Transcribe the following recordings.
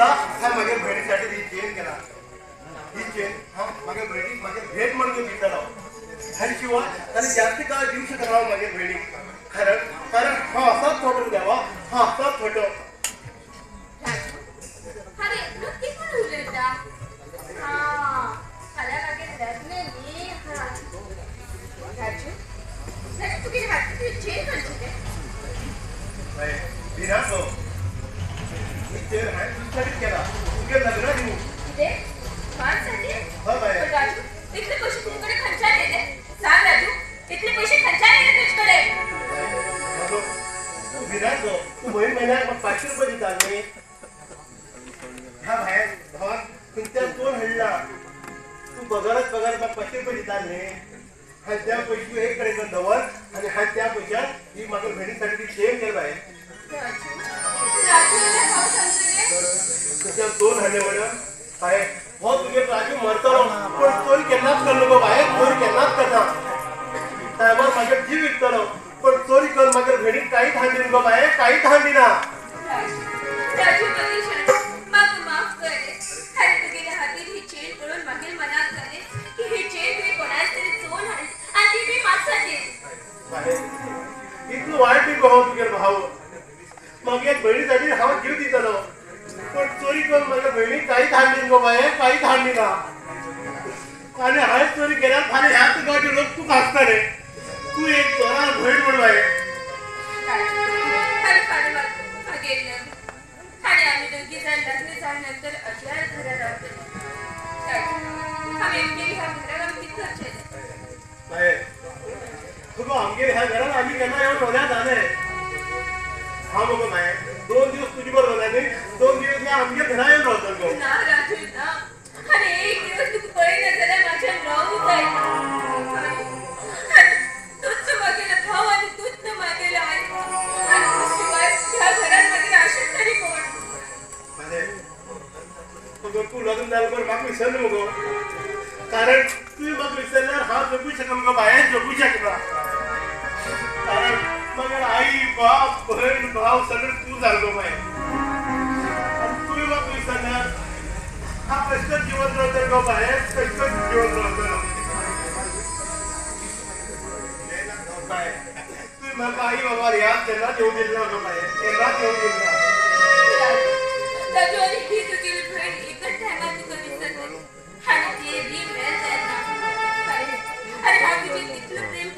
सुद्धा हा माझ्या बहिणीसाठी ही चेन केला. ही चेन हा माझ्या बहिणी माझ्या भेट म्हणून दिसला आणि शिवाय आणि जास्त काळ देऊ शकत राव माझ्या बहिणी. कारण कारण हा असाच फोटो द्यावा, हा असाच फोटो. अरे नक्की कोण उलटा हा मला लागेल लग्न मी हा राजू राजू तू किती हात तुझी चेन करते काय विराट हो मी चेन आहे तुझ्यासाठी केला तुझे लग्न देऊ दे माणसाठी हो बाय राजू इतले पैसे तुझ्याकडे खर्चा केले सांग राजू इतले पैसे खर्चा केले तुझ्याकडे तू विराट हो तू बहीण महिन्यात 500 रुपये देता मी हा बाहेर भावा तुमच्या कोण हल्ला तू पगारच पगार 500 रुपये देता नाही हा त्या पैसे एक कडे दवर आणि हा त्या पैशात ही माझ्या बहिणीसाठी ती चेन केलं आहे तुझ्या 2 हल्ले म्हणून काय हो तुझे राजू मरतो पण चोरी केलाच कर नको बाहेर चोरी केलाच करणार त्यावर माझ्या जीव विकतो पण चोरी कर माझ्या बहिणी काही थांबली नको बाहेर काही थांबली ना राजू माफ माफ करे अरे तू गेल्या हाती ही चेन पळून मागील मनात करे की ही चेन तुम्ही कोणाच तरी चोर आहे आणि ती मी मागसाठी इतकं वाईट मी भाऊ तुझे भाऊ मग या बहिणीसाठी हा जीव दिसलो पण चोरी करून माझ्या बहिणी काही थांबली नको बाहेर काही थांबली ना आणि हाच चोरी केल्यावर खाली ह्याच गावचे लोक तू हसणार आहे तू एक चोरा बहीण म्हणून आहे आणि आम्ही दोघी जण लग्न झाल्यानंतर अशा घरात राहतो आम्ही एकटे ह्या घराला किती खर्च आहे तुझं आमगे ह्या घरात आम्ही त्यांना येऊन रोण्यात आले हा बघ नाही 2 दिवस तुझी बरोबर नाही 2 दिवस या आमच्या घरा येऊन राहतो ना राजू ना अरे एक दिवस तू पळी नसला माझ्या राहून जाईल तूच मागेला भाऊ आणि तूच मागेला आई आणि शिवाय ह्या घरामध्ये असेल तरी कोण तू लग्न झाल्यावर माग विसरलो नको कारण तू मग विसरल्यावर हा जगू शकत नको बाहेर जगू शकला कारण मग आई बाप बहीण भाव सगळं तू झालो बाहेर तू मग विसरल्यावर हा कष्ट जीवन राहतो नको बाहेर कष्ट जीवन राहतो काय तू मग आई बाबा याद त्यांना देऊ दिलं नको बाहेर त्यांना देऊ दिलं राजू आणि ही तुझी बहीण एकच टायमात तू कधी विसरते आणि ते बी मिळत आहे ना अरे हा तुझे इतलं प्रेम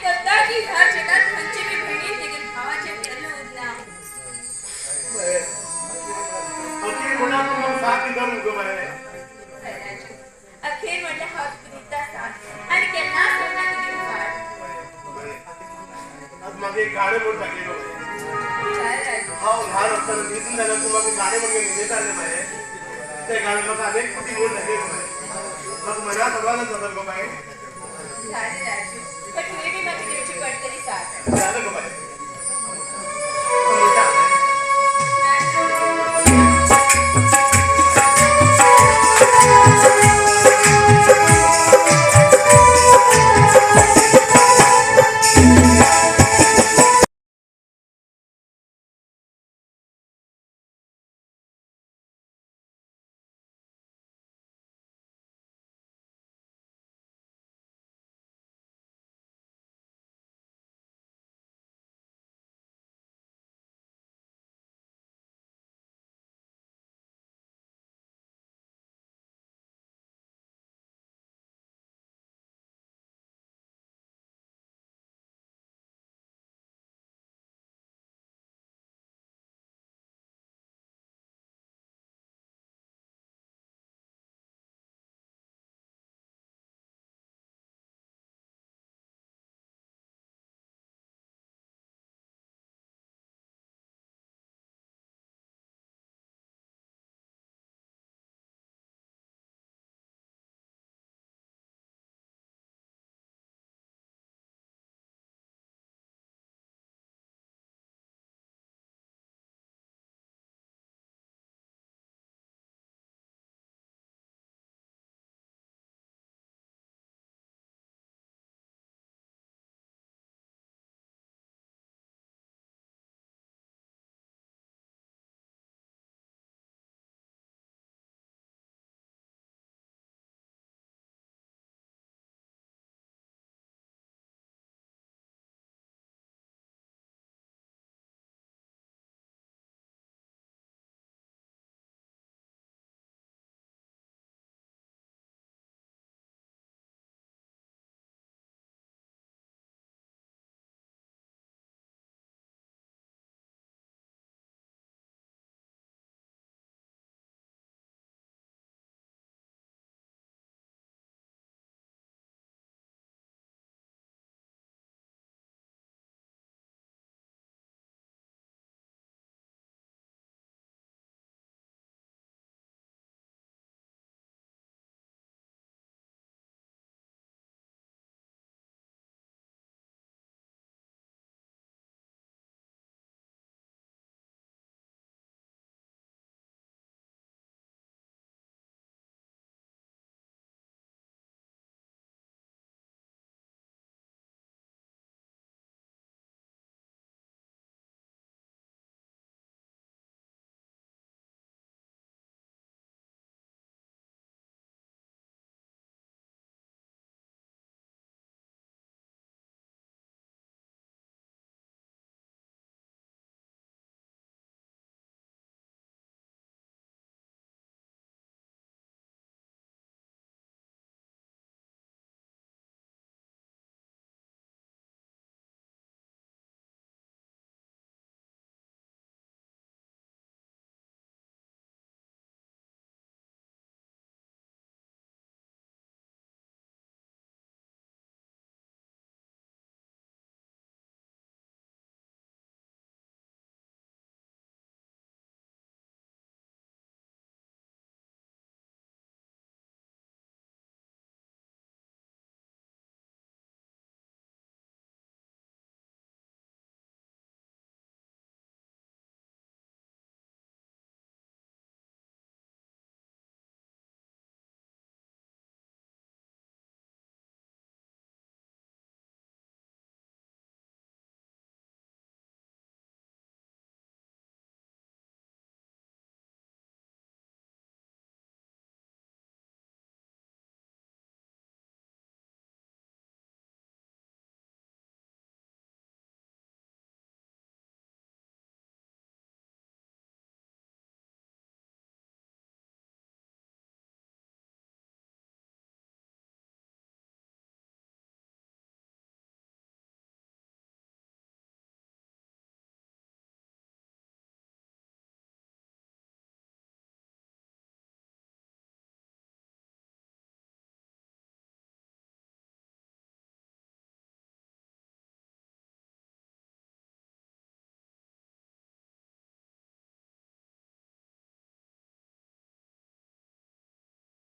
करता की ह्या जगात म्हणजे मी बहिणी देखील भावाच्या प्रेम उरला अखेर म्हणा तू मग साथ दिला नको बाहेर अखेर म्हटलं हा तुझा साथ आणि त्यांना सोडणार तुझी भाड आज माझे गाणे म्हणून टाकले हा लहान असताना दिसून झालं तू मग गाणे म्हणून घेत आले बाहेर त्या गाणे मग अनेक कुठे बोल झाले मग मला सर्वांना जातात गो बाहेर पण तुम्ही माझी देवची कट तरी साथ